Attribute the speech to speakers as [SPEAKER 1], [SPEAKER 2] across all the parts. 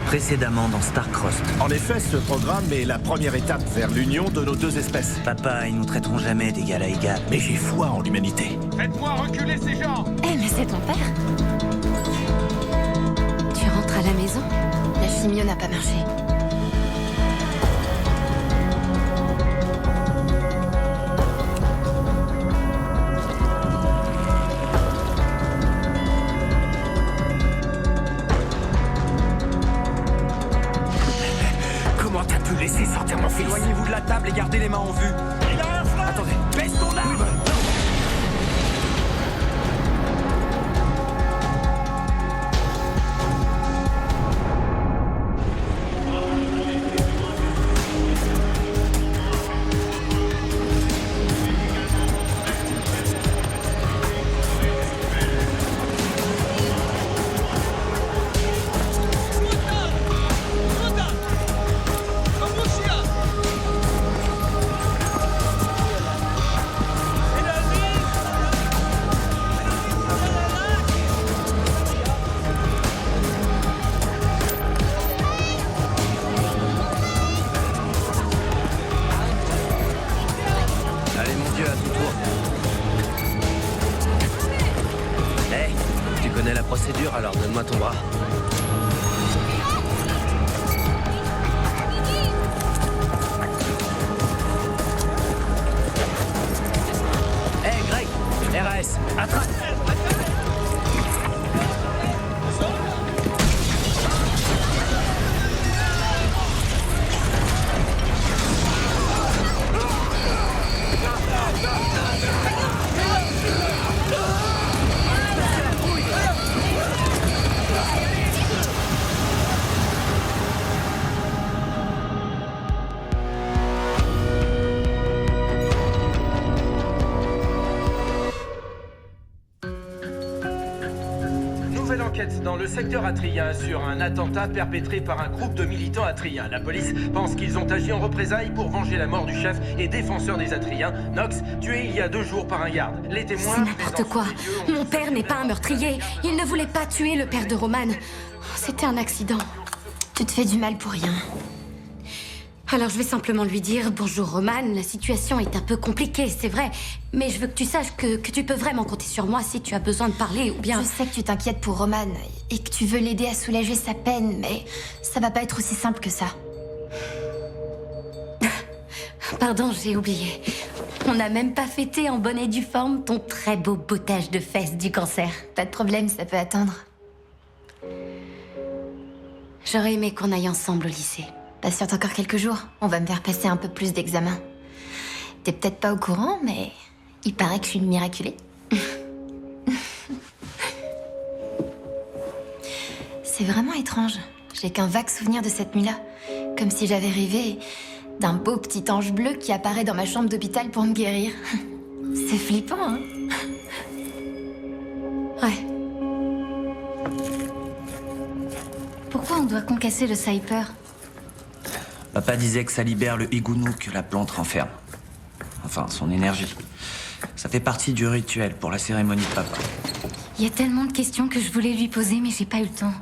[SPEAKER 1] Précédemment dans Starcrossed.
[SPEAKER 2] En effet, ce programme est la première étape vers l'union de nos deux espèces.
[SPEAKER 1] Papa, ils nous traiteront jamais d'égal à égal.
[SPEAKER 2] Mais j'ai foi en l'humanité.
[SPEAKER 3] Faites-moi reculer ces gens!
[SPEAKER 4] Eh, mais c'est ton père. Tu rentres à la maison? La chimio n'a pas marché.
[SPEAKER 2] Comment t'as pu laisser sortir mon fils?
[SPEAKER 1] Éloignez-vous de la table et gardez les mains en vue.
[SPEAKER 2] Il a un frère!
[SPEAKER 1] Attendez, baisse ton arme! Allez mon Dieu, à ton tour. Tu connais la procédure, alors donne-moi ton bras. Greg, RAS, attrape!
[SPEAKER 3] Nouvelle enquête dans le secteur atrien sur un attentat perpétré par un groupe de militants atriens. La police pense qu'ils ont agi en représailles pour venger la mort du chef et défenseur des Atriens, Nox, tué il y a 2 jours par un garde. Les témoins...
[SPEAKER 4] C'est n'importe quoi. Mon père n'est pas un meurtrier. Il ne voulait pas tuer le père de Roman. C'était un accident. Tu te fais du mal pour rien. Alors je vais simplement lui dire « Bonjour Roman, la situation est un peu compliquée, c'est vrai. Mais je veux que tu saches que tu peux vraiment compter sur moi si tu as besoin de parler ou bien... »
[SPEAKER 5] Je sais que tu t'inquiètes pour Roman et que tu veux l'aider à soulager sa peine, mais ça va pas être aussi simple que ça.
[SPEAKER 4] Pardon, j'ai oublié. On n'a même pas fêté en bonne et due forme ton très beau bottage de fesses du cancer.
[SPEAKER 5] Pas de problème, ça peut attendre.
[SPEAKER 4] J'aurais aimé qu'on aille ensemble au lycée.
[SPEAKER 5] Patiente encore quelques jours, on va me faire passer un peu plus d'examens. T'es peut-être pas au courant, mais il paraît que je suis une miraculée. C'est vraiment étrange. J'ai qu'un vague souvenir de cette nuit-là. Comme si j'avais rêvé d'un beau petit ange bleu qui apparaît dans ma chambre d'hôpital pour me guérir. C'est flippant, hein?
[SPEAKER 4] Ouais. Pourquoi on doit concasser le Cyper?
[SPEAKER 1] Papa disait que ça libère le Igunu que la plante renferme. Enfin, son énergie. Ça fait partie du rituel pour la cérémonie de papa.
[SPEAKER 4] Il y a tellement de questions que je voulais lui poser, mais j'ai pas eu le temps.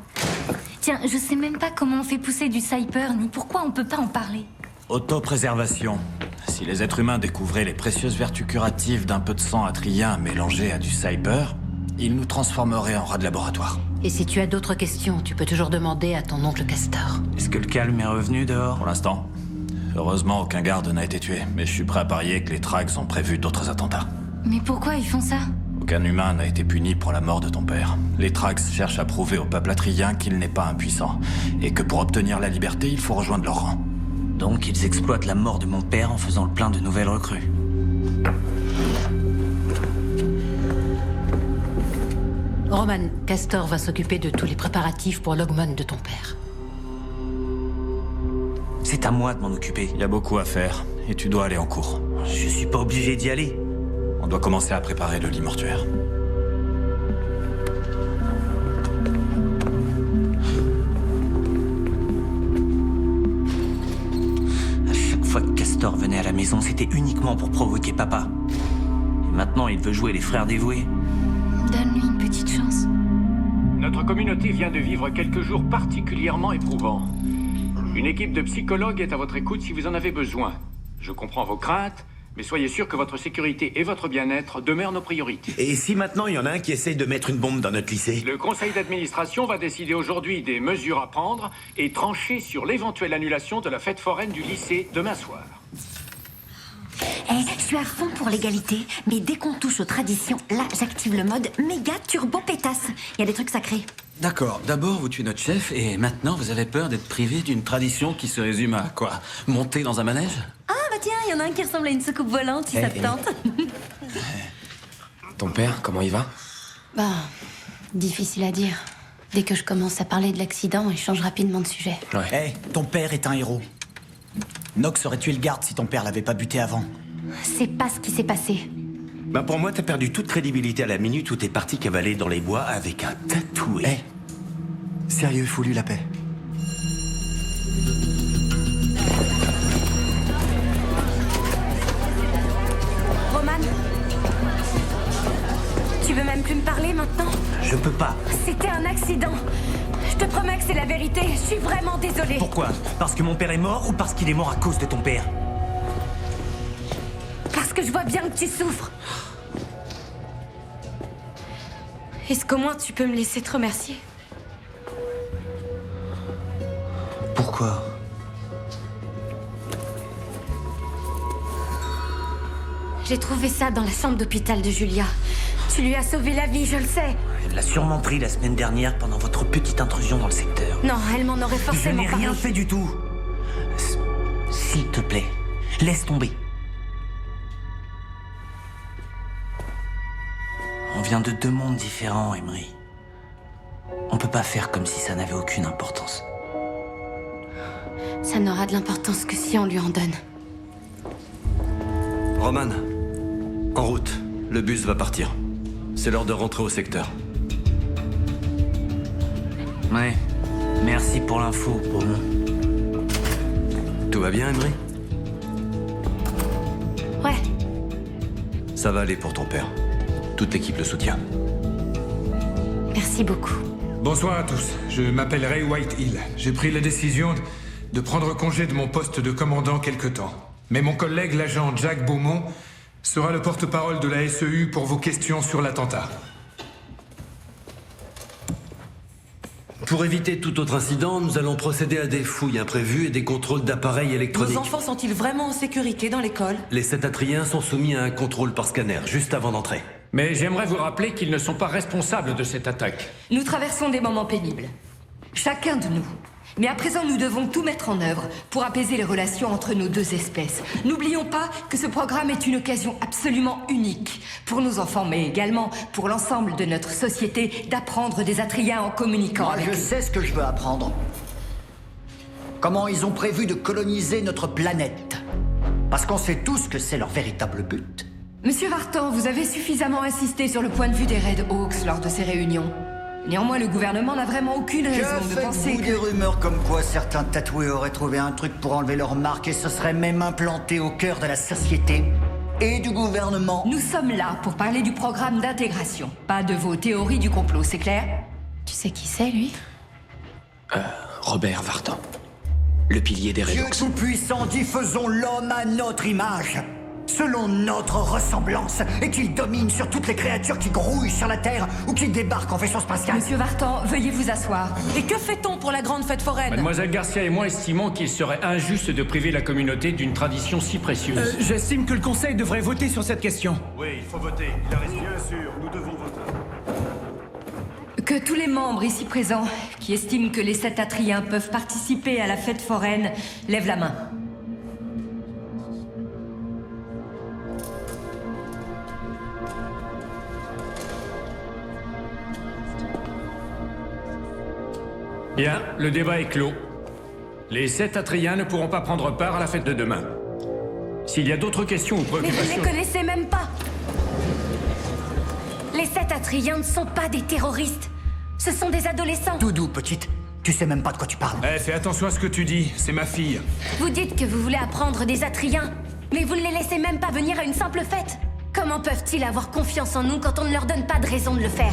[SPEAKER 4] Tiens, je sais même pas comment on fait pousser du Cyper, ni pourquoi on peut pas en parler.
[SPEAKER 2] Autopréservation. Si les êtres humains découvraient les précieuses vertus curatives d'un peu de sang atrien mélangé à du cyber, ils nous transformeraient en rats de laboratoire.
[SPEAKER 6] Et si tu as d'autres questions, tu peux toujours demander à ton oncle Castor.
[SPEAKER 1] Est-ce que le calme est revenu dehors?
[SPEAKER 2] Pour l'instant. Heureusement, aucun garde n'a été tué, mais je suis prêt à parier que les Trags ont prévu d'autres attentats.
[SPEAKER 4] Mais pourquoi ils font ça?
[SPEAKER 2] Aucun humain n'a été puni pour la mort de ton père. Les Trags cherchent à prouver au peuple atrien qu'il n'est pas impuissant, et que pour obtenir la liberté, il faut rejoindre leur rang.
[SPEAKER 1] Donc ils exploitent la mort de mon père en faisant le plein de nouvelles recrues.
[SPEAKER 6] Roman, Castor va s'occuper de tous les préparatifs pour l'augmone de ton père.
[SPEAKER 1] C'est à moi de m'en occuper.
[SPEAKER 2] Il y a beaucoup à faire, et tu dois aller en cours.
[SPEAKER 1] Je suis pas obligé d'y aller.
[SPEAKER 2] On doit commencer à préparer le lit mortuaire.
[SPEAKER 1] À chaque fois que Castor venait à la maison, c'était uniquement pour provoquer papa. Et maintenant, il veut jouer les frères dévoués.
[SPEAKER 4] Donne-lui une petite chance.
[SPEAKER 3] Notre
[SPEAKER 7] votre communauté vient de vivre quelques jours particulièrement éprouvants. Une équipe de psychologues est à votre écoute si vous en avez besoin. Je comprends vos craintes, mais soyez sûr que votre sécurité et votre bien-être demeurent nos priorités.
[SPEAKER 8] Et si maintenant il y en a un qui essaye de mettre une bombe dans notre lycée?
[SPEAKER 7] Le conseil d'administration va décider aujourd'hui des mesures à prendre et trancher sur l'éventuelle annulation de la fête foraine du lycée demain soir.
[SPEAKER 9] Je suis à fond pour l'égalité, mais dès qu'on touche aux traditions, là, j'active le mode méga turbo pétasse. Il y a des trucs sacrés.
[SPEAKER 10] D'accord, d'abord vous tuez notre chef et maintenant vous avez peur d'être privé d'une tradition qui se résume à quoi? Monter dans un manège?
[SPEAKER 9] Ah bah tiens, il y en a un qui ressemble à une soucoupe volante, si ça te tente.
[SPEAKER 11] Ton père, comment il va?
[SPEAKER 5] Bah, difficile à dire. Dès que je commence à parler de l'accident, il change rapidement de sujet.
[SPEAKER 12] Ouais. Ton père est un héros. Nox aurait tué le garde si ton père l'avait pas buté avant.
[SPEAKER 9] C'est pas ce qui s'est passé.
[SPEAKER 8] Bah pour moi, t'as perdu toute crédibilité à la minute où t'es parti cavaler dans les bois avec un tatoué.
[SPEAKER 12] Sérieux, fous-lui la paix.
[SPEAKER 4] Roman, tu veux même plus me parler maintenant?
[SPEAKER 8] Je peux pas.
[SPEAKER 4] C'était un accident. Je te promets que c'est la vérité. Je suis vraiment désolée.
[SPEAKER 12] Pourquoi? Parce que mon père est mort ou parce qu'il est mort à cause de ton père?
[SPEAKER 4] Parce que je vois bien que tu souffres. Est-ce qu'au moins tu peux me laisser te remercier?
[SPEAKER 12] Pourquoi?
[SPEAKER 4] J'ai trouvé ça dans la chambre d'hôpital de Julia. Tu lui as sauvé la vie, je le sais.
[SPEAKER 8] Elle l'a sûrement pris la semaine dernière pendant votre petite intrusion dans le secteur.
[SPEAKER 4] Non, elle m'en aurait
[SPEAKER 12] Je
[SPEAKER 4] forcément
[SPEAKER 12] n'ai
[SPEAKER 4] parlé.
[SPEAKER 12] rien fait du tout.
[SPEAKER 8] S'il te plaît, laisse tomber. On vient de deux mondes différents, Emery. On peut pas faire comme si ça n'avait aucune importance.
[SPEAKER 4] Ça n'aura de l'importance que si on lui en donne.
[SPEAKER 13] Roman, en route. Le bus va partir. C'est l'heure de rentrer au secteur.
[SPEAKER 8] Ouais. Merci pour l'info, Beaumont.
[SPEAKER 13] Tout va bien, Emery?
[SPEAKER 4] Ouais.
[SPEAKER 13] Ça va aller pour ton père. Toute l'équipe le soutient.
[SPEAKER 4] Merci beaucoup.
[SPEAKER 14] Bonsoir à tous. Je m'appelle Ray Whitehill. J'ai pris la décision de prendre congé de mon poste de commandant quelque temps. Mais mon collègue, l'agent Jack Beaumont, sera le porte-parole de la SEU pour vos questions sur l'attentat.
[SPEAKER 13] Pour éviter tout autre incident, nous allons procéder à des fouilles imprévues et des contrôles d'appareils électroniques.
[SPEAKER 15] Nos enfants sont-ils vraiment en sécurité dans l'école?
[SPEAKER 13] Les 7 Atriens sont soumis à un contrôle par scanner, juste avant d'entrer.
[SPEAKER 7] Mais j'aimerais vous rappeler qu'ils ne sont pas responsables de cette attaque.
[SPEAKER 15] Nous traversons des moments pénibles. Chacun de nous. Mais à présent, nous devons tout mettre en œuvre pour apaiser les relations entre nos deux espèces. N'oublions pas que ce programme est une occasion absolument unique pour nos enfants, mais également pour l'ensemble de notre société d'apprendre des Atriens en communiquant avec eux.
[SPEAKER 12] Je sais ce que je veux apprendre. Comment ils ont prévu de coloniser notre planète. Parce qu'on sait tous que c'est leur véritable but.
[SPEAKER 15] Monsieur Vartan, vous avez suffisamment insisté sur le point de vue des Red Hawks lors de ces réunions. Néanmoins, le gouvernement n'a vraiment aucune raison de penser que...
[SPEAKER 12] des rumeurs comme quoi certains tatoués auraient trouvé un truc pour enlever leur marque et se seraient même implantés au cœur de la société et du gouvernement.
[SPEAKER 15] Nous sommes là pour parler du programme d'intégration, pas de vos théories du complot, c'est clair?
[SPEAKER 5] Tu sais qui c'est, lui?
[SPEAKER 11] Robert Vartan. Le pilier des Red
[SPEAKER 12] Dieu
[SPEAKER 11] Hawks.
[SPEAKER 12] tout-puissant dit faisons l'homme à notre image, selon notre ressemblance, et qu'il domine sur toutes les créatures qui grouillent sur la Terre ou qui débarquent en vaisseau spatial.
[SPEAKER 15] Monsieur Vartan, veuillez vous asseoir. Et que fait-on pour la grande fête foraine?
[SPEAKER 7] Mademoiselle Garcia et moi estimons qu'il serait injuste de priver la communauté d'une tradition si précieuse.
[SPEAKER 12] J'estime que le Conseil devrait voter sur cette question.
[SPEAKER 14] Oui, il faut voter. Il reste bien sûr, nous devons voter.
[SPEAKER 15] Que tous les membres ici présents qui estiment que les 7 Atriens peuvent participer à la fête foraine lèvent la main.
[SPEAKER 7] Bien, le débat est clos. Les 7 Atriens ne pourront pas prendre part à la fête de demain. S'il y a d'autres questions ou
[SPEAKER 4] Mais
[SPEAKER 7] préoccupations...
[SPEAKER 4] vous ne les connaissez même pas. Les 7 Atriens ne sont pas des terroristes. Ce sont des adolescents.
[SPEAKER 12] Doudou, petite, tu sais même pas de quoi tu parles.
[SPEAKER 14] Fais attention à ce que tu dis, c'est ma fille.
[SPEAKER 4] Vous dites que vous voulez apprendre des Atriens, mais vous ne les laissez même pas venir à une simple fête. Comment peuvent-ils avoir confiance en nous quand on ne leur donne pas de raison de le faire?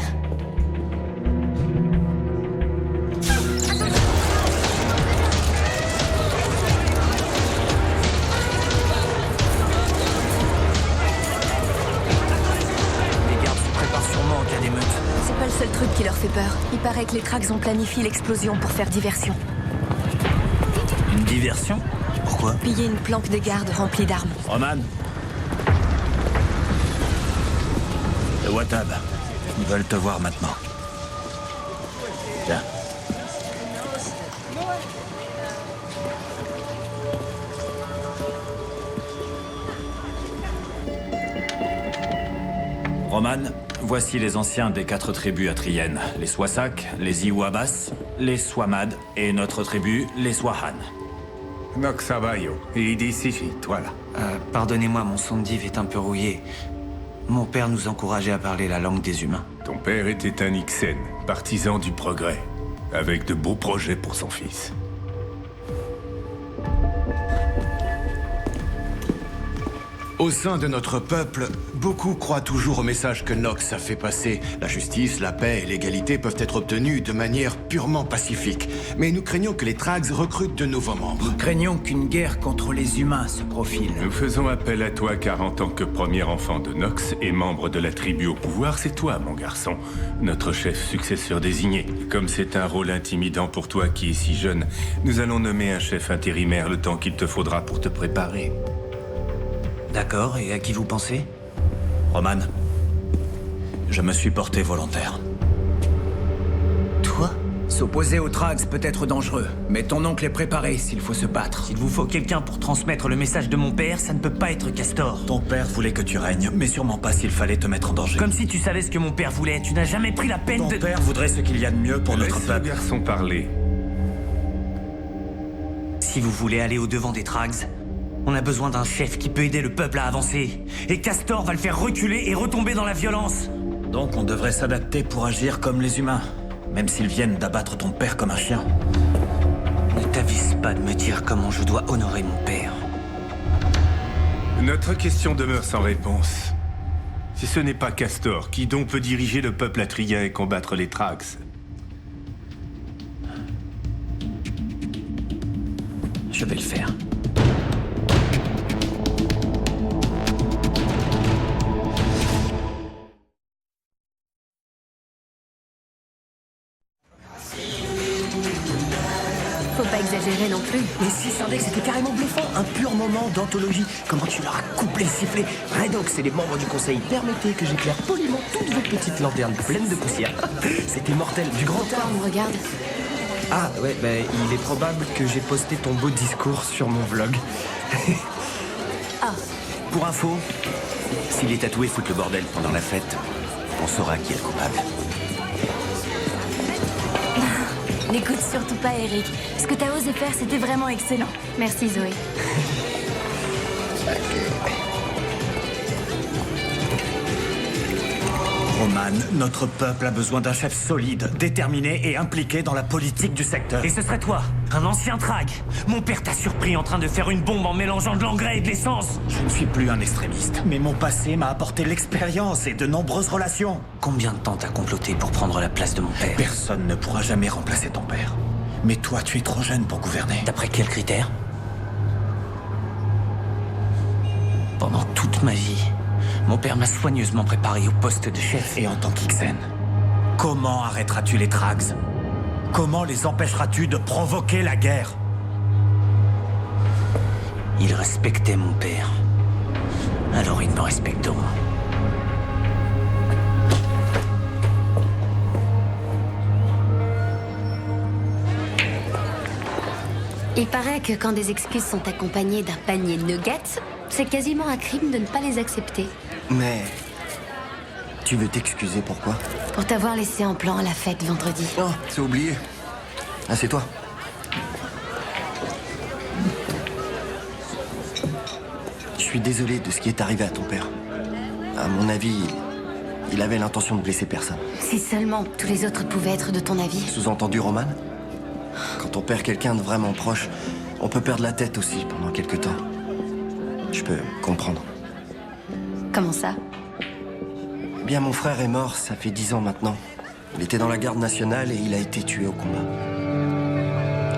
[SPEAKER 9] paraît que les Trax ont planifié l'explosion pour faire diversion.
[SPEAKER 1] Une diversion? Pourquoi?
[SPEAKER 9] Piller une planque de garde remplie d'armes.
[SPEAKER 2] Roman. Le Watab. Ils veulent te voir maintenant. Tiens. Roman, voici les anciens des 4 tribus atriennes. Les Swasak, les Iwabas, les Swamad et notre tribu, les Swahan.
[SPEAKER 16] Nox Abayo, et Idisifi, toi là.
[SPEAKER 8] Pardonnez-moi, mon sondiv est un peu rouillé. Mon père nous encourageait à parler la langue des humains.
[SPEAKER 16] Ton père était un Ixen, partisan du progrès, avec de beaux projets pour son fils.
[SPEAKER 17] Au sein de notre peuple, beaucoup croient toujours au message que Nox a fait passer. La justice, la paix et l'égalité peuvent être obtenues de manière purement pacifique. Mais nous craignons que les Trags recrutent de nouveaux membres.
[SPEAKER 8] Nous craignons qu'une guerre contre les humains se profile.
[SPEAKER 16] Nous faisons appel à toi car en tant que premier enfant de Nox et membre de la tribu au pouvoir, c'est toi, mon garçon, notre chef successeur désigné. Comme c'est un rôle intimidant pour toi qui es si jeune, nous allons nommer un chef intérimaire le temps qu'il te faudra pour te préparer.
[SPEAKER 8] D'accord, et à qui vous pensez?
[SPEAKER 2] Roman, je me suis porté volontaire.
[SPEAKER 8] Toi?
[SPEAKER 18] S'opposer aux Trags peut être dangereux, mais ton oncle est préparé s'il faut se battre.
[SPEAKER 8] S'il vous faut quelqu'un pour transmettre le message de mon père, ça ne peut pas être Castor.
[SPEAKER 2] Ton père voulait que tu règnes, mais sûrement pas s'il fallait te mettre en danger.
[SPEAKER 8] Comme si tu savais ce que mon père voulait, tu n'as jamais pris la peine de...
[SPEAKER 2] Ton père voudrait ce qu'il y a de mieux pour notre peuple.
[SPEAKER 16] Laisse le garçon parler.
[SPEAKER 8] Si vous voulez aller au-devant des Trags, on a besoin d'un chef qui peut aider le peuple à avancer. Et Castor va le faire reculer et retomber dans la violence.
[SPEAKER 2] Donc on devrait s'adapter pour agir comme les humains, même s'ils viennent d'abattre ton père comme un chien.
[SPEAKER 8] Ne t'avise pas de me dire comment je dois honorer mon père.
[SPEAKER 16] Notre question demeure sans réponse. Si ce n'est pas Castor, qui donc peut diriger le peuple atrien et combattre les Trags?
[SPEAKER 8] Je vais le faire.
[SPEAKER 9] Faut pas exagérer non plus.
[SPEAKER 12] Mais si, Syndex, c'était carrément bluffant. Un pur moment d'anthologie. Comment tu leur as coupé le sifflet. Redox et les membres du conseil, permettez que j'éclaire poliment toutes vos petites lanternes pleines de poussière. C'était mortel, du grand art.
[SPEAKER 9] On me regarde.
[SPEAKER 19] Ah ouais, bah il est probable que j'ai posté ton beau discours sur mon vlog.
[SPEAKER 9] Ah.
[SPEAKER 8] Pour info, si les tatoués foutent le bordel pendant la fête, on saura qui est le coupable.
[SPEAKER 9] N'écoute surtout pas Eric. Ce que t'as osé faire, c'était vraiment excellent. Merci Zoé.
[SPEAKER 2] Roman, notre peuple a besoin d'un chef solide, déterminé et impliqué dans la politique du secteur.
[SPEAKER 8] Et ce serait toi, un ancien Trag. Mon père t'a surpris en train de faire une bombe en mélangeant de l'engrais et de l'essence.
[SPEAKER 2] Je ne suis plus un extrémiste, mais mon passé m'a apporté l'expérience et de nombreuses relations.
[SPEAKER 8] Combien de temps t'as comploté pour prendre la place de mon père?
[SPEAKER 2] Personne ne pourra jamais remplacer ton père. Mais toi, tu es trop jeune pour gouverner.
[SPEAKER 8] D'après quels critères? Pendant toute ma vie, mon père m'a soigneusement préparé au poste de chef.
[SPEAKER 2] Et en tant qu'Ixen, comment arrêteras-tu les Trags? Comment les empêcheras-tu de provoquer la guerre?
[SPEAKER 8] Ils respectaient mon père. Alors ils me respecteront.
[SPEAKER 4] Il paraît que quand des excuses sont accompagnées d'un panier de nuggets, c'est quasiment un crime de ne pas les accepter.
[SPEAKER 17] Mais... tu veux t'excuser pourquoi?
[SPEAKER 4] Pour t'avoir laissé en plan à la fête vendredi.
[SPEAKER 17] Oh, c'est oublié. Assieds-toi. Je suis désolé de ce qui est arrivé à ton père. À mon avis, il avait l'intention de blesser personne.
[SPEAKER 4] Si seulement tous les autres pouvaient être de ton avis.
[SPEAKER 17] Sous-entendu, Roman? Quand on perd quelqu'un de vraiment proche, on peut perdre la tête aussi pendant quelque temps. Je peux comprendre.
[SPEAKER 4] Comment ça?
[SPEAKER 17] Eh bien, mon frère est mort, ça fait 10 ans maintenant. Il était dans la garde nationale et il a été tué au combat.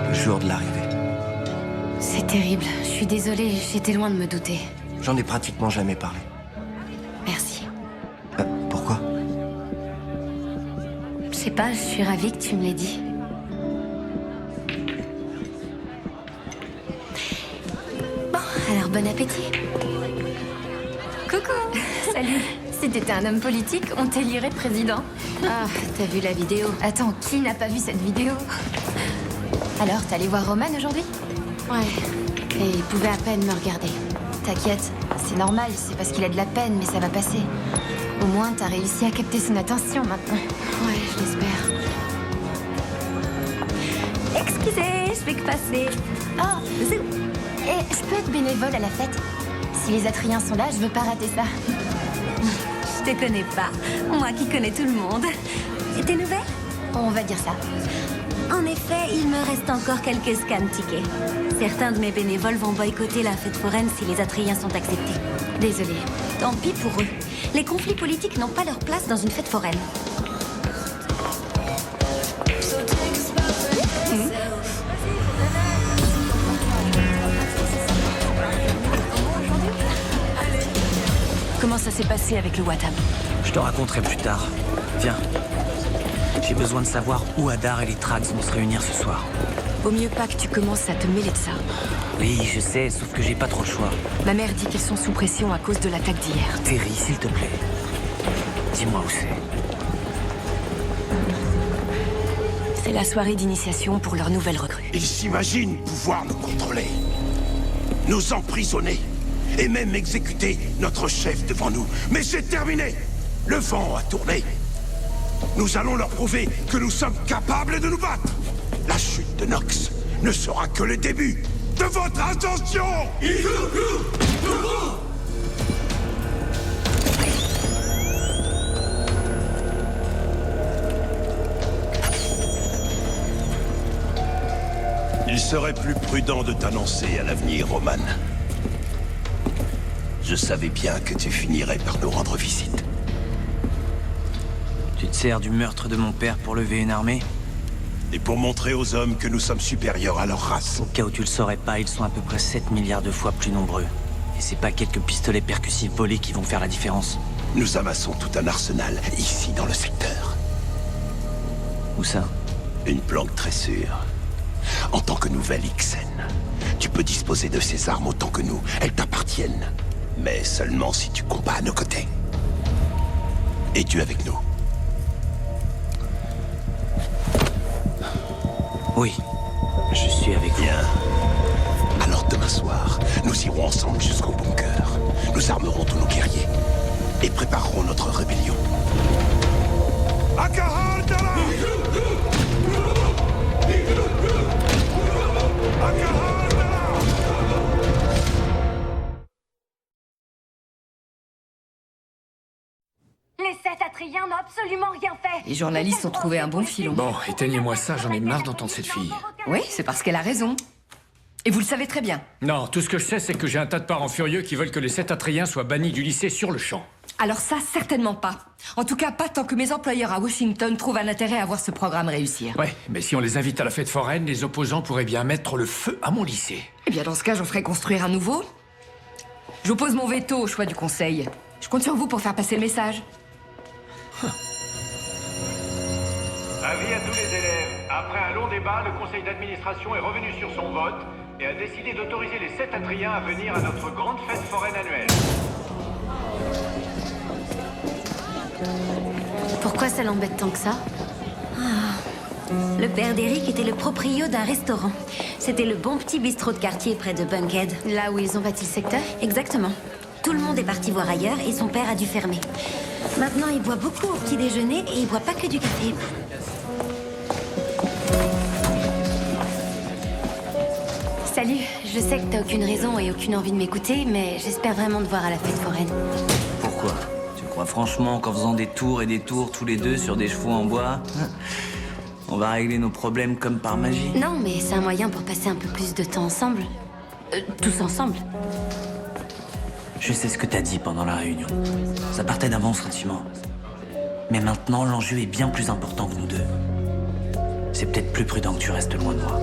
[SPEAKER 17] Le jour de l'arrivée.
[SPEAKER 4] C'est terrible. Je suis désolée, j'étais loin de me douter.
[SPEAKER 17] J'en ai pratiquement jamais parlé.
[SPEAKER 4] Merci.
[SPEAKER 17] Pourquoi?
[SPEAKER 4] sais pas, je suis ravie que tu me l'aies dit. Bon, alors bon appétit.
[SPEAKER 5] Coucou. Salut. Si t'étais un homme politique, on t'élirait président.
[SPEAKER 4] Ah, t'as vu la vidéo?
[SPEAKER 5] Attends, qui n'a pas vu cette vidéo? Alors, t'es allé voir Roman aujourd'hui?
[SPEAKER 4] Ouais. Et il pouvait à peine me regarder.
[SPEAKER 5] T'inquiète, c'est normal, c'est parce qu'il a de la peine, mais ça va passer. Au moins, t'as réussi à capter son attention maintenant.
[SPEAKER 4] Ouais, je l'espère.
[SPEAKER 9] Excusez, je fais que passer.
[SPEAKER 5] Oh, zou. Et je peux être bénévole à la fête? Si les Atriens sont là, je veux pas rater ça.
[SPEAKER 9] Je te connais pas. Moi qui connais tout le monde. Et tes nouvelles?
[SPEAKER 5] On va dire ça.
[SPEAKER 9] En effet, il me reste encore quelques scan tickets. Certains de mes bénévoles vont boycotter la fête foraine si les Atriens sont acceptés.
[SPEAKER 4] Désolée.
[SPEAKER 9] Tant pis pour eux. Les conflits politiques n'ont pas leur place dans une fête foraine.
[SPEAKER 15] Comment ça s'est passé avec le Watam?
[SPEAKER 1] Je te raconterai plus tard. Viens. J'ai besoin de savoir où Hadar et les Trax vont se réunir ce soir.
[SPEAKER 15] Vaut mieux pas que tu commences à te mêler de ça.
[SPEAKER 1] Oui, je sais, sauf que j'ai pas trop le choix.
[SPEAKER 15] Ma mère dit qu'ils sont sous pression à cause de l'attaque d'hier.
[SPEAKER 1] Terry, s'il te plaît. Dis-moi où c'est.
[SPEAKER 15] C'est la soirée d'initiation pour leur nouvelle recrue.
[SPEAKER 20] Ils s'imaginent pouvoir nous contrôler, nous emprisonner, et même exécuter notre chef devant nous. Mais c'est terminé! Le vent a tourné. Nous allons leur prouver que nous sommes capables de nous battre. La chute de Nox ne sera que le début de votre ascension! Il serait plus prudent de t'annoncer à l'avenir, Roman. Je savais bien que tu finirais par nous rendre visite.
[SPEAKER 1] Tu te sers du meurtre de mon père pour lever une armée?
[SPEAKER 20] Et pour montrer aux hommes que nous sommes supérieurs à leur race.
[SPEAKER 1] Au cas où tu le saurais pas, ils sont à peu près 7 milliards de fois plus nombreux. Et c'est pas quelques pistolets percussifs volés qui vont faire la différence.
[SPEAKER 20] Nous amassons tout un arsenal ici dans le secteur.
[SPEAKER 1] Où ça?
[SPEAKER 20] Une planque très sûre. En tant que nouvelle Ixen, tu peux disposer de ces armes autant que nous. Elles t'appartiennent. Mais seulement si tu combats à nos côtés. Es-tu avec nous?
[SPEAKER 1] Oui, je suis avec vous.
[SPEAKER 20] Bien. Alors demain soir, nous irons ensemble jusqu'au bunker. Nous armerons tous nos guerriers et préparerons notre rébellion. Akahardala!
[SPEAKER 4] Les 7 Atriens n'ont absolument rien fait.
[SPEAKER 15] Les journalistes ont trouvé un bon filon.
[SPEAKER 18] Bon, éteignez-moi ça, j'en ai marre d'entendre cette fille.
[SPEAKER 15] Oui, c'est parce qu'elle a raison. Et vous le savez très bien.
[SPEAKER 14] Non, tout ce que je sais, c'est que j'ai un tas de parents furieux qui veulent que les 7 Atriens soient bannis du lycée sur le champ.
[SPEAKER 15] Alors ça, certainement pas. En tout cas, pas tant que mes employeurs à Washington trouvent un intérêt à voir ce programme réussir.
[SPEAKER 14] Ouais, mais si on les invite à la fête foraine, les opposants pourraient bien mettre le feu à mon lycée.
[SPEAKER 15] Eh bien, dans ce cas, j'en ferai construire un nouveau. J'oppose mon veto au choix du conseil. Je compte sur vous pour faire passer le message.
[SPEAKER 7] Avis à tous les élèves. Après un long débat, le conseil d'administration est revenu sur son vote et a décidé d'autoriser les 7 Atriens à venir à notre grande fête foraine annuelle.
[SPEAKER 4] Pourquoi ça l'embête tant que ça?
[SPEAKER 9] Le père d'Eric était le proprio d'un restaurant. C'était le bon petit bistrot de quartier près de Bunkhead.
[SPEAKER 4] Là où ils ont bâti le secteur?
[SPEAKER 9] Exactement. Tout le monde est parti voir ailleurs et son père a dû fermer. Maintenant, il boit beaucoup au petit déjeuner et il boit pas que du café.
[SPEAKER 4] Salut, je sais que t'as aucune raison et aucune envie de m'écouter, mais j'espère vraiment te voir à la fête foraine.
[SPEAKER 1] Pourquoi? Tu crois franchement qu'en faisant des tours et des tours tous les deux sur des chevaux en bois, on va régler nos problèmes comme par magie?
[SPEAKER 4] Non, mais c'est un moyen pour passer un peu plus de temps ensemble. Tous ensemble.
[SPEAKER 1] Je sais ce que t'as dit pendant la réunion. Ça partait d'un bon sentiment. Mais maintenant, l'enjeu est bien plus important que nous deux. C'est peut-être plus prudent que tu restes loin de moi.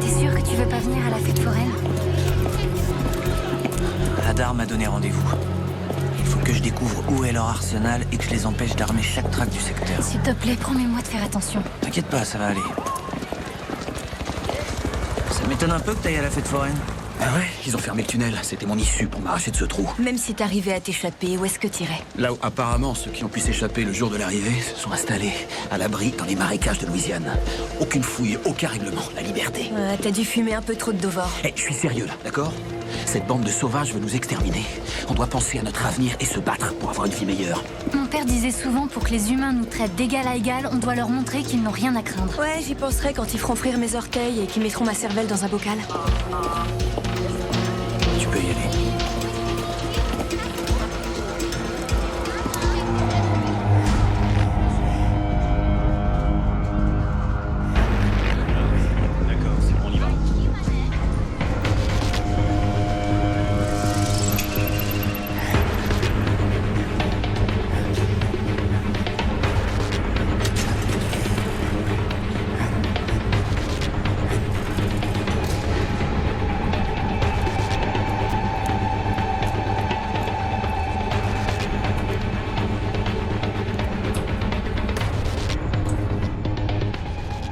[SPEAKER 4] T'es sûr que tu veux pas venir à la fête foraine?
[SPEAKER 1] découvre où est leur arsenal et que je les empêche d'armer chaque track du secteur.
[SPEAKER 5] S'il te plaît, promets-moi de faire attention.
[SPEAKER 1] T'inquiète pas, ça va aller. Ça m'étonne un peu que t'ailles à la fête foraine.
[SPEAKER 18] Ah ouais, ils ont fermé le tunnel. C'était mon issue pour m'arracher de ce trou.
[SPEAKER 9] Même si t'arrivais à t'échapper, où est-ce que t'irais?
[SPEAKER 18] Là où apparemment ceux qui ont pu s'échapper le jour de l'arrivée se sont installés à l'abri dans les marécages de Louisiane. Aucune fouille, aucun règlement, la liberté.
[SPEAKER 9] T'as dû fumer un peu trop de Dovor.
[SPEAKER 18] Je suis sérieux là, d'accord? Cette bande de sauvages veut nous exterminer. On doit penser à notre avenir et se battre pour avoir une vie meilleure.
[SPEAKER 5] Mon père disait souvent, pour que les humains nous traitent d'égal à égal, on doit leur montrer qu'ils n'ont rien à craindre.
[SPEAKER 9] Ouais, j'y penserai quand ils feront frire mes orteils et qu'ils mettront ma cervelle dans un bocal.
[SPEAKER 1] Tu peux y aller.
[SPEAKER 10] D'accord, c'est bon, on y va.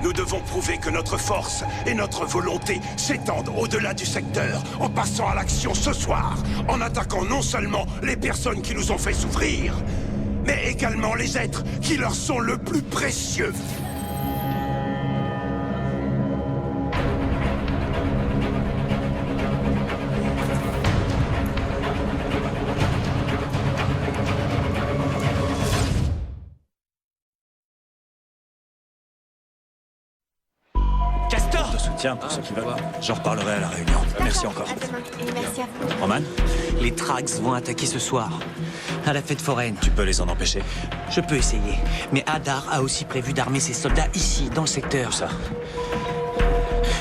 [SPEAKER 20] Nous devons prouver que notre force et notre volonté s'étendent au-delà du secteur, en passant à l'action ce soir, en attaquant non seulement les personnes qui nous ont fait souffrir, mais également les êtres qui leur sont le plus précieux.
[SPEAKER 2] De soutien pour ceux qui veulent. J'en reparlerai à la réunion. Merci encore.
[SPEAKER 5] Merci à vous.
[SPEAKER 2] Roman,
[SPEAKER 8] Les Trags vont attaquer ce soir, à la fête foraine.
[SPEAKER 2] tu peux les en empêcher.
[SPEAKER 8] Je peux essayer, mais Hadar a aussi prévu d'armer ses soldats ici, dans le secteur.
[SPEAKER 2] Où ça?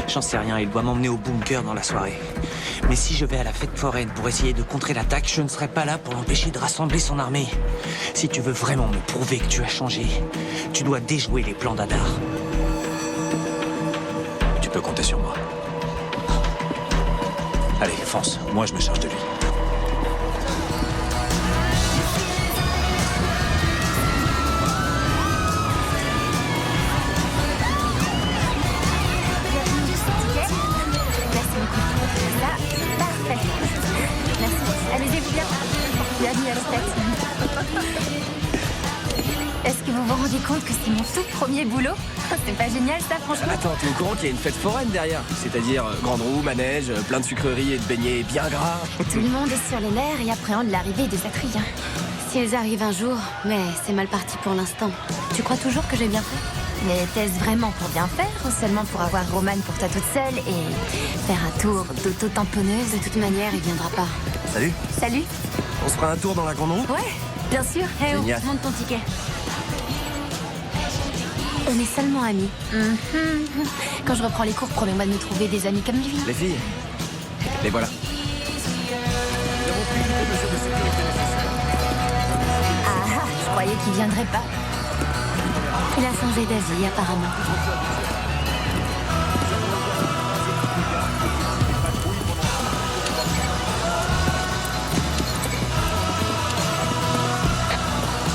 [SPEAKER 8] J'en sais rien, il doit m'emmener au bunker dans la soirée. Mais si je vais à la fête foraine pour essayer de contrer l'attaque, je ne serai pas là pour l'empêcher de rassembler son armée. Si tu veux vraiment me prouver que tu as changé, tu dois déjouer les plans d'Hadar.
[SPEAKER 2] Tu peux compter sur moi. Allez, fonce. Moi, je me charge de lui.
[SPEAKER 5] Merci beaucoup. Là, parfait. Merci. Allez-y, bien. Bienvenue à l'hôtel. Est-ce que vous vous rendez compte que c'est mon tout premier boulot? C'est pas génial ça, franchement?
[SPEAKER 12] Attends, t'es au courant qu'il y a une fête foraine derrière? C'est-à-dire grande roue, manège, plein de sucreries et de beignets bien gras.
[SPEAKER 5] Tout le monde est sur les nerfs et appréhende l'arrivée des Atriens.
[SPEAKER 4] S'ils arrivent un jour, mais c'est mal parti pour l'instant. Tu crois toujours que j'ai bien fait?
[SPEAKER 5] Mais était-ce vraiment pour bien faire ou seulement pour avoir Roman pour toi toute seule et faire un tour d'auto-tamponneuse?
[SPEAKER 4] De toute manière, il viendra pas.
[SPEAKER 12] Salut.
[SPEAKER 5] Salut.
[SPEAKER 12] On se fera un tour dans la grande roue?
[SPEAKER 5] Ouais, bien sûr.
[SPEAKER 4] Eh oh,
[SPEAKER 12] Génial.
[SPEAKER 4] monte ton ticket.
[SPEAKER 5] On est seulement amis. Quand je reprends les cours, promets-moi de me trouver des amis comme lui.
[SPEAKER 12] Les filles, les voilà.
[SPEAKER 5] Ah, je croyais qu'il viendrait pas.
[SPEAKER 4] Il a changé d'avis, apparemment.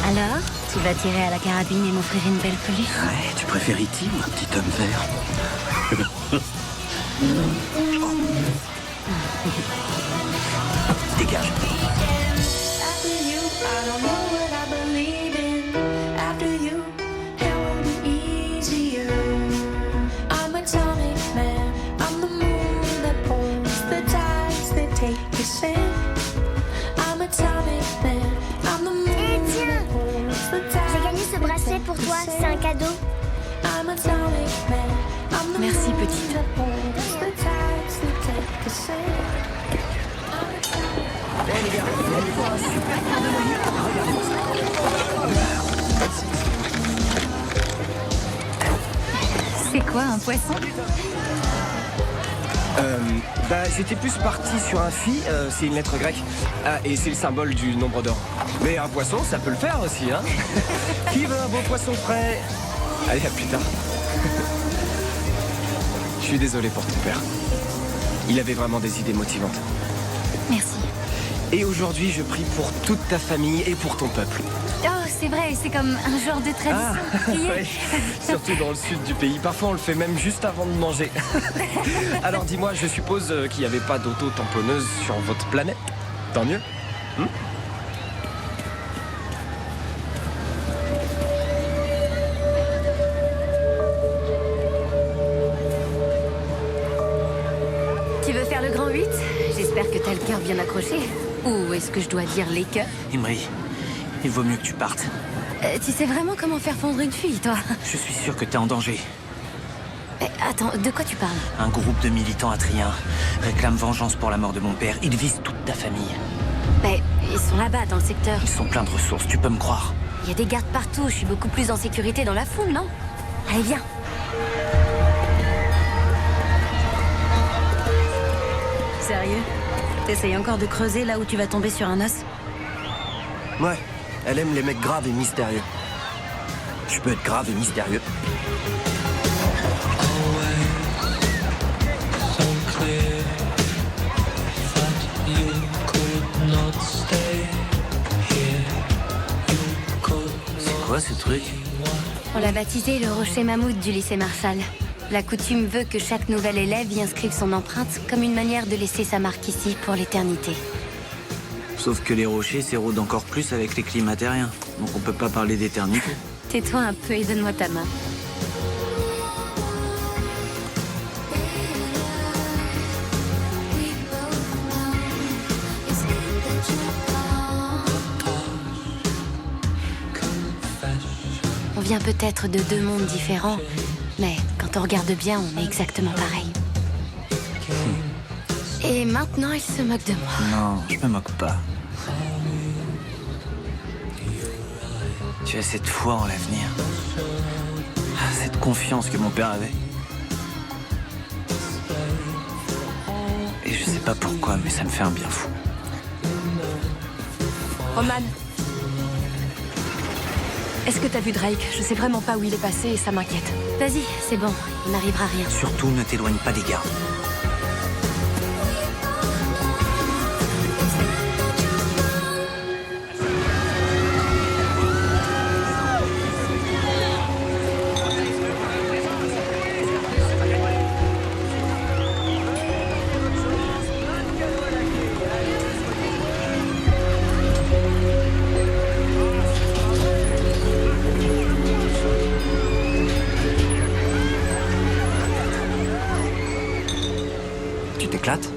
[SPEAKER 4] Alors, tu vas tirer à la carabine et m'offrir une belle peluche?
[SPEAKER 1] Ouais, tu préfères E.T. ou un petit homme vert? Dégage.
[SPEAKER 21] J'ai gagné ce bracelet pour toi, c'est un cadeau.
[SPEAKER 4] Merci, petite.
[SPEAKER 5] C'est quoi, un poisson?
[SPEAKER 12] J'étais plus parti sur un phi, c'est une lettre grecque. Ah, et c'est le symbole du nombre d'or. Mais un poisson, ça peut le faire aussi, hein. Qui veut un beau poisson frais? Allez, à plus tard. Je suis désolé pour ton père. Il avait vraiment des idées motivantes.
[SPEAKER 5] Merci.
[SPEAKER 12] Et aujourd'hui, je prie pour toute ta famille et pour ton peuple.
[SPEAKER 9] Oh, c'est vrai, c'est comme un genre de tradition de prier.
[SPEAKER 12] Ouais, surtout dans le sud du pays. Parfois, on le fait même juste avant de manger. Alors, dis-moi, je suppose qu'il n'y avait pas d'auto-tamponneuse sur votre planète. Tant mieux.
[SPEAKER 9] Tu veux faire le grand 8? J'espère que t'as le cœur bien accroché. Ou est-ce que je dois dire les cœurs?
[SPEAKER 1] Imri, il vaut mieux que tu partes.
[SPEAKER 9] Tu sais vraiment comment faire fondre une fille, toi?
[SPEAKER 1] Je suis sûr que t'es en danger.
[SPEAKER 9] Attends, de quoi tu parles?
[SPEAKER 1] Un groupe de militants atriens réclame vengeance pour la mort de mon père. Ils visent toute ta famille.
[SPEAKER 9] Mais ils sont là-bas, dans le secteur.
[SPEAKER 1] Ils sont pleins de ressources, tu peux me croire.
[SPEAKER 9] Il y a des gardes partout, je suis beaucoup plus en sécurité dans la foule, non? Allez, viens. Sérieux? T'essayes encore de creuser là où tu vas tomber sur un os?
[SPEAKER 12] Ouais, elle aime les mecs graves et mystérieux. Je peux être grave et mystérieux.
[SPEAKER 1] C'est quoi ce truc?
[SPEAKER 9] On l'a baptisé le rocher mammouth du lycée Marshall. La coutume veut que chaque nouvel élève y inscrive son empreinte comme une manière de laisser sa marque ici pour l'éternité.
[SPEAKER 1] Sauf que les rochers s'érodent encore plus avec les climats terriens. Donc on peut pas parler d'éternité.
[SPEAKER 9] Tais-toi un peu et donne-moi ta main. On vient peut-être de deux mondes différents, mais quand on regarde bien, on est exactement pareil. Et maintenant, il se moque de moi.
[SPEAKER 1] Non, je me moque pas. Tu as cette foi en l'avenir. Cette confiance que mon père avait. Et je sais pas pourquoi, mais ça me fait un bien fou.
[SPEAKER 15] Roman, est-ce que t'as vu Drake? Je sais vraiment pas où il est passé et ça m'inquiète.
[SPEAKER 9] Vas-y, c'est bon, on n'arrivera à rien.
[SPEAKER 1] Surtout, ne t'éloigne pas des gardes. Tu t'éclates?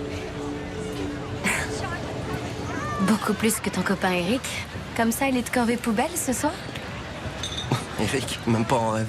[SPEAKER 9] Beaucoup plus que ton copain Eric. Comme ça, il est de corvée poubelle ce soir?
[SPEAKER 12] Eric, même pas en rêve.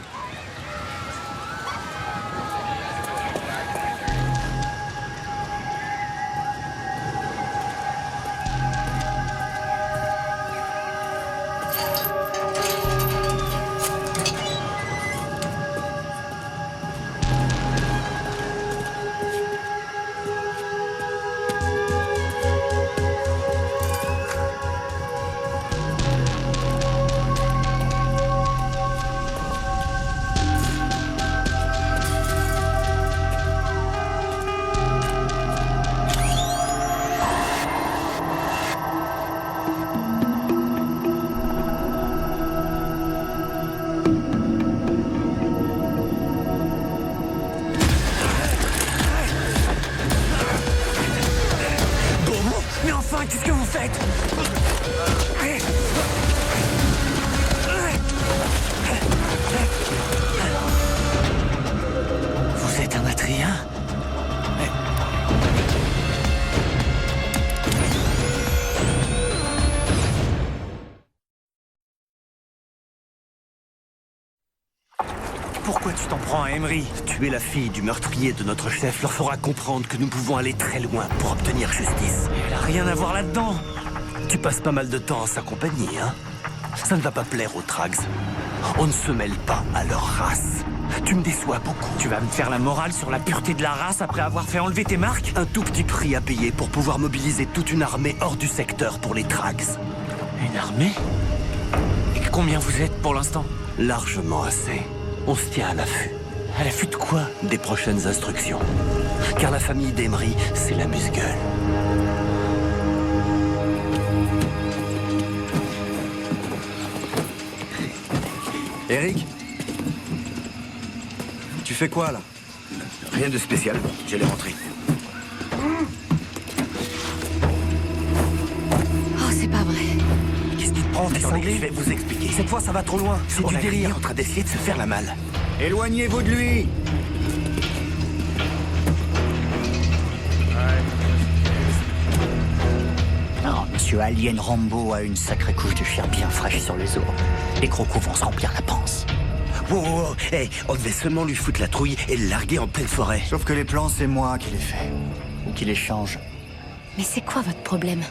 [SPEAKER 1] Mais enfin, qu'est-ce que vous faites? Vous êtes un Atrien?
[SPEAKER 12] Pourquoi tu t'en prends à Emery? Tuer la fille du meurtrier de notre chef leur fera comprendre que nous pouvons aller très loin pour obtenir justice.
[SPEAKER 1] Elle a rien à voir là-dedans.
[SPEAKER 12] Tu passes pas mal de temps en sa compagnie, hein? Ça ne va pas plaire aux Trags. On ne se mêle pas à leur race. Tu me déçois beaucoup.
[SPEAKER 1] Tu vas me faire la morale sur la pureté de la race après avoir fait enlever tes marques?
[SPEAKER 12] Un tout petit prix à payer pour pouvoir mobiliser toute une armée hors du secteur pour les Trags.
[SPEAKER 1] Une armée? Et combien vous êtes pour l'instant?
[SPEAKER 12] Largement assez. On se tient à l'affût.
[SPEAKER 1] À l'affût de quoi?
[SPEAKER 12] Des prochaines instructions. Car la famille d'Emery, c'est la musgueule. Eric? Tu fais quoi, là?
[SPEAKER 20] Rien de spécial. J'allais rentrer.
[SPEAKER 4] Oh, c'est pas vrai.
[SPEAKER 12] Qu'est-ce qui te prend? T'es cinglé?
[SPEAKER 20] Je vais vous expliquer.
[SPEAKER 12] Cette fois, ça va trop loin. C'est du délire.
[SPEAKER 20] En train d'essayer de se faire la malle.
[SPEAKER 12] Éloignez-vous de lui.
[SPEAKER 6] Non, monsieur Alien Rambo a une sacrée couche de chair bien fraîche sur les os. Les crocos vont se remplir la panse.
[SPEAKER 20] Wow. Hey, on devait seulement lui foutre la trouille et le larguer en pleine forêt.
[SPEAKER 6] Sauf que les plans, c'est moi qui les fais. Ou qui les change.
[SPEAKER 4] Mais c'est quoi votre problème?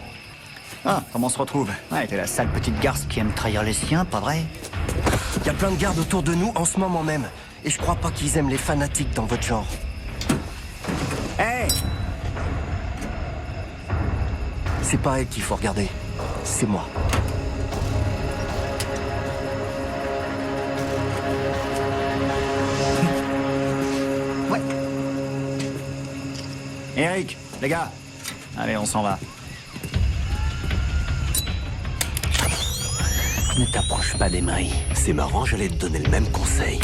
[SPEAKER 6] Ah, comment on se retrouve? Ouais, t'es la sale petite garce qui aime trahir les siens, pas vrai?
[SPEAKER 12] Il y a plein de gardes autour de nous en ce moment même. Et je crois pas qu'ils aiment les fanatiques dans votre genre. Hé! C'est pas elle qu'il faut regarder. C'est moi.
[SPEAKER 6] Ouais. Eric, les gars. Allez, on s'en va.
[SPEAKER 1] Ne t'approche pas d'Emery.
[SPEAKER 20] C'est marrant, j'allais te donner le même conseil.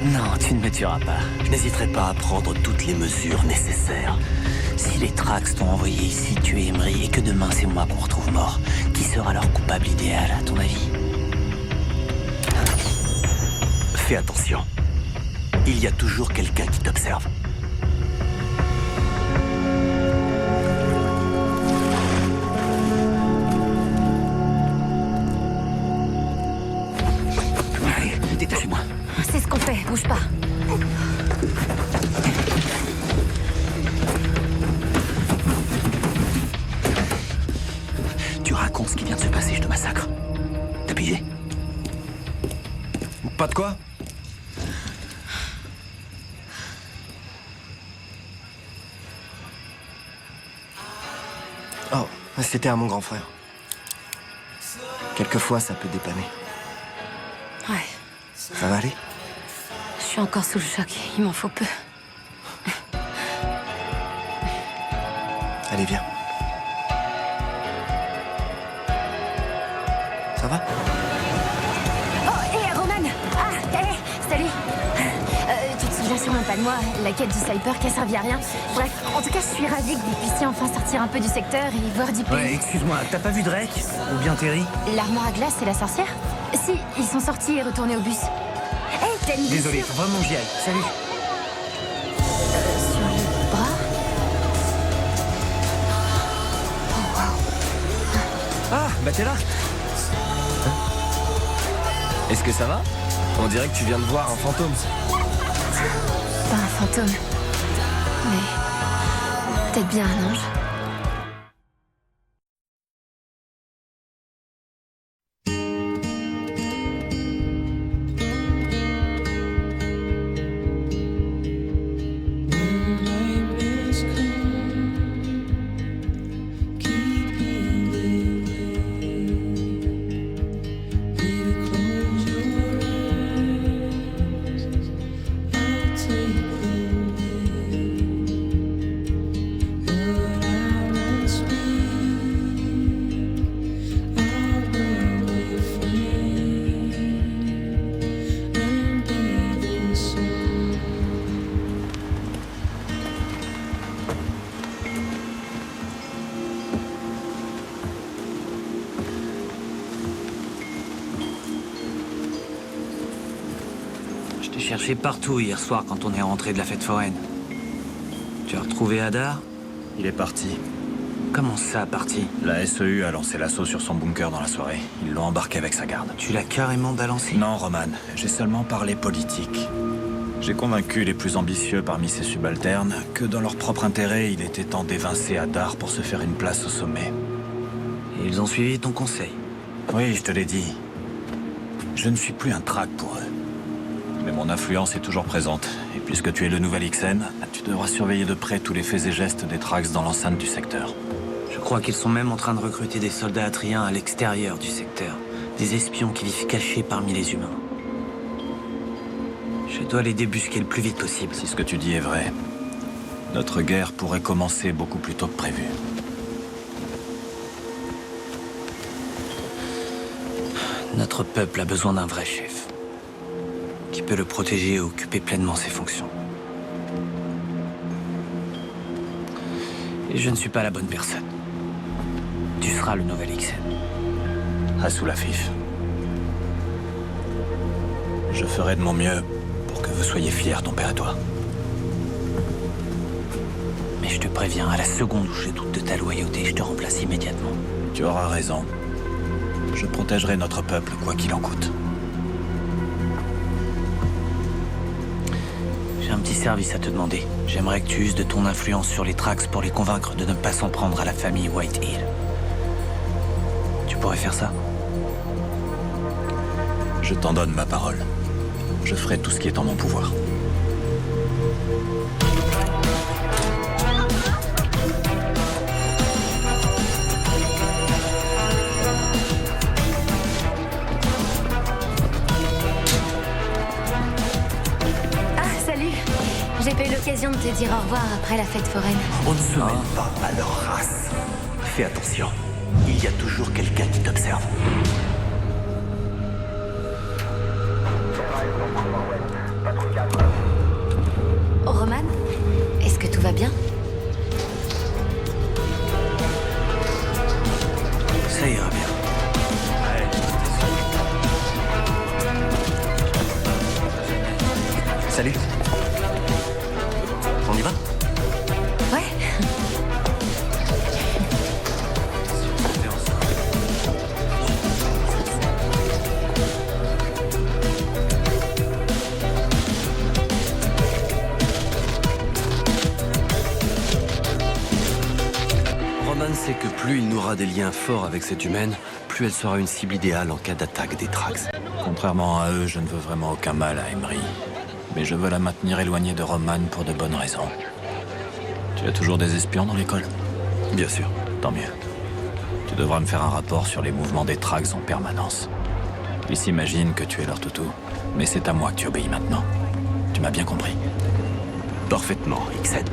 [SPEAKER 1] Non, tu ne me tueras pas.
[SPEAKER 20] Je n'hésiterai pas à prendre toutes les mesures nécessaires.
[SPEAKER 1] Si les Trax t'ont envoyé ici tuer Emery et que demain c'est moi qu'on retrouve mort, qui sera leur coupable idéal, à ton avis?
[SPEAKER 20] Fais attention. Il y a toujours quelqu'un qui t'observe.
[SPEAKER 1] Allez, détachez-moi.
[SPEAKER 4] C'est ce qu'on fait, bouge pas.
[SPEAKER 1] Tu racontes ce qui vient de se passer, je te massacre. T'as pigé?
[SPEAKER 12] Pas de quoi? Oh, c'était à mon grand frère. Quelquefois, ça peut dépanner.
[SPEAKER 4] Ouais,
[SPEAKER 12] Ça va aller?
[SPEAKER 4] je suis encore sous le choc. Il m'en faut peu.
[SPEAKER 12] Allez, viens. Ça va?
[SPEAKER 5] Oh, hé, Roman! Ah, hé, salut! Tu te souviens sûrement pas de moi, la quête du Cyper qui a servi à rien. Bref, en tout cas, je suis ravie que vous puissiez enfin sortir un peu du secteur et voir du pays.
[SPEAKER 1] Ouais, excuse-moi, t'as pas vu Drake? Ou bien Terry?
[SPEAKER 5] L'armoire à glace et la sorcière? Si, ils sont sortis et retournés au bus. Hé, t'as une
[SPEAKER 1] Désolé,
[SPEAKER 5] blessure
[SPEAKER 1] faut vraiment que j'y aille. Salut.
[SPEAKER 5] sur le bras?
[SPEAKER 12] Ah, bah t'es là. Est-ce que ça va? On dirait que tu viens de voir un fantôme.
[SPEAKER 5] Pas un fantôme. Mais peut-être bien un ange.
[SPEAKER 1] Je t'ai cherché partout hier soir quand on est rentré de la fête foraine. Tu as retrouvé Hadar?
[SPEAKER 2] Il est parti.
[SPEAKER 1] Comment ça, parti?
[SPEAKER 2] La SEU a lancé l'assaut sur son bunker dans la soirée. Ils l'ont embarqué avec sa garde.
[SPEAKER 1] Tu l'as carrément balancé?
[SPEAKER 2] Non, Roman. J'ai seulement parlé politique. J'ai convaincu les plus ambitieux parmi ses subalternes que dans leur propre intérêt, il était temps d'évincer Hadar pour se faire une place au sommet.
[SPEAKER 1] Et ils ont suivi ton conseil?
[SPEAKER 2] Oui, je te l'ai dit. Je ne suis plus un trac pour eux. Mais mon influence est toujours présente. Et puisque tu es le nouvel XN, tu devras surveiller de près tous les faits et gestes des Trax dans l'enceinte du secteur.
[SPEAKER 1] Je crois qu'ils sont même en train de recruter des soldats atriens à l'extérieur du secteur. Des espions qui vivent cachés parmi les humains. Je dois les débusquer le plus vite possible.
[SPEAKER 2] Si ce que tu dis est vrai, notre guerre pourrait commencer beaucoup plus tôt que prévu.
[SPEAKER 1] Notre peuple a besoin d'un vrai chef. Qui peut le protéger et occuper pleinement ses fonctions. Et je ne suis pas la bonne personne. Tu seras le nouvel Ixen.
[SPEAKER 2] Assou Lafif. Je ferai de mon mieux pour que vous soyez fiers, ton père et toi.
[SPEAKER 1] Mais je te préviens, à la seconde où je doute de ta loyauté, je te remplace immédiatement.
[SPEAKER 2] Tu auras raison. Je protégerai notre peuple, quoi qu'il en coûte.
[SPEAKER 1] J'ai un petit service à te demander. J'aimerais que tu uses de ton influence sur les Trax pour les convaincre de ne pas s'en prendre à la famille White Hill. Tu pourrais faire ça?
[SPEAKER 2] Je t'en donne ma parole. Je ferai tout ce qui est en mon pouvoir.
[SPEAKER 9] J'ai pas eu l'occasion de te dire au revoir après la fête foraine.
[SPEAKER 6] On ne se mêle pas à leur race. Fais attention. Il y a toujours quelqu'un qui t'observe.
[SPEAKER 9] Roman, est-ce que tout va bien?
[SPEAKER 1] Ça ira bien.
[SPEAKER 12] Salut. On y va?
[SPEAKER 9] Ouais.
[SPEAKER 13] Roman sait que plus il nourra des liens forts avec cette humaine, plus elle sera une cible idéale en cas d'attaque des Trax.
[SPEAKER 2] Contrairement à eux, je ne veux vraiment aucun mal à Emery. Mais je veux la maintenir éloignée de Roman pour de bonnes raisons. Tu as toujours des espions dans l'école?
[SPEAKER 13] Bien sûr.
[SPEAKER 2] Tant mieux. Tu devras me faire un rapport sur les mouvements des Trax en permanence. Ils s'imaginent que tu es leur toutou, mais c'est à moi que tu obéis maintenant. Tu m'as bien compris?
[SPEAKER 13] Parfaitement, Ixen.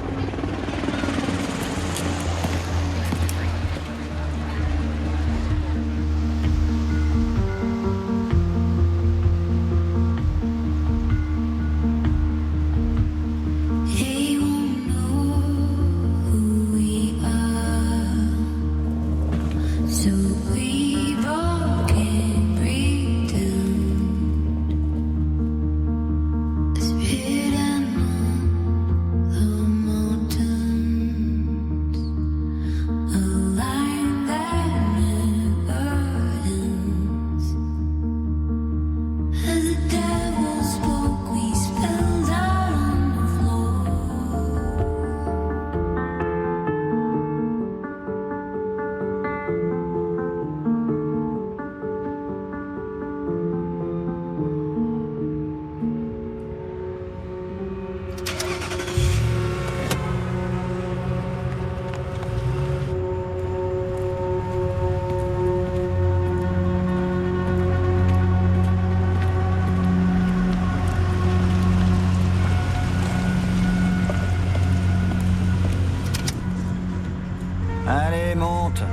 [SPEAKER 6] Allez, monte.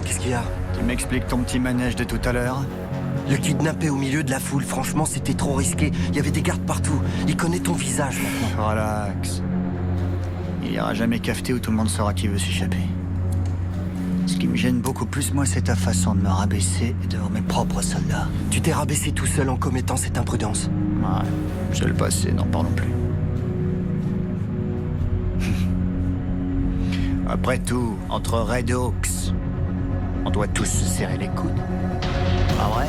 [SPEAKER 12] Qu'est-ce qu'il y a?
[SPEAKER 6] Tu m'expliques ton petit manège de tout à l'heure?
[SPEAKER 12] Le kidnapper au milieu de la foule, franchement, c'était trop risqué. Il y avait des gardes partout. Il connaît ton visage maintenant.
[SPEAKER 6] Relax. Il ira jamais cafeté où tout le monde saura qui veut s'échapper. Ce qui me gêne beaucoup plus, moi, c'est ta façon de me rabaisser devant mes propres soldats.
[SPEAKER 12] Tu t'es rabaissé tout seul en commettant cette imprudence.
[SPEAKER 6] Ouais, c'est le passé, n'en parlons plus. Après tout, entre Red Hawks, on doit tous se serrer les coudes. Pas vrai?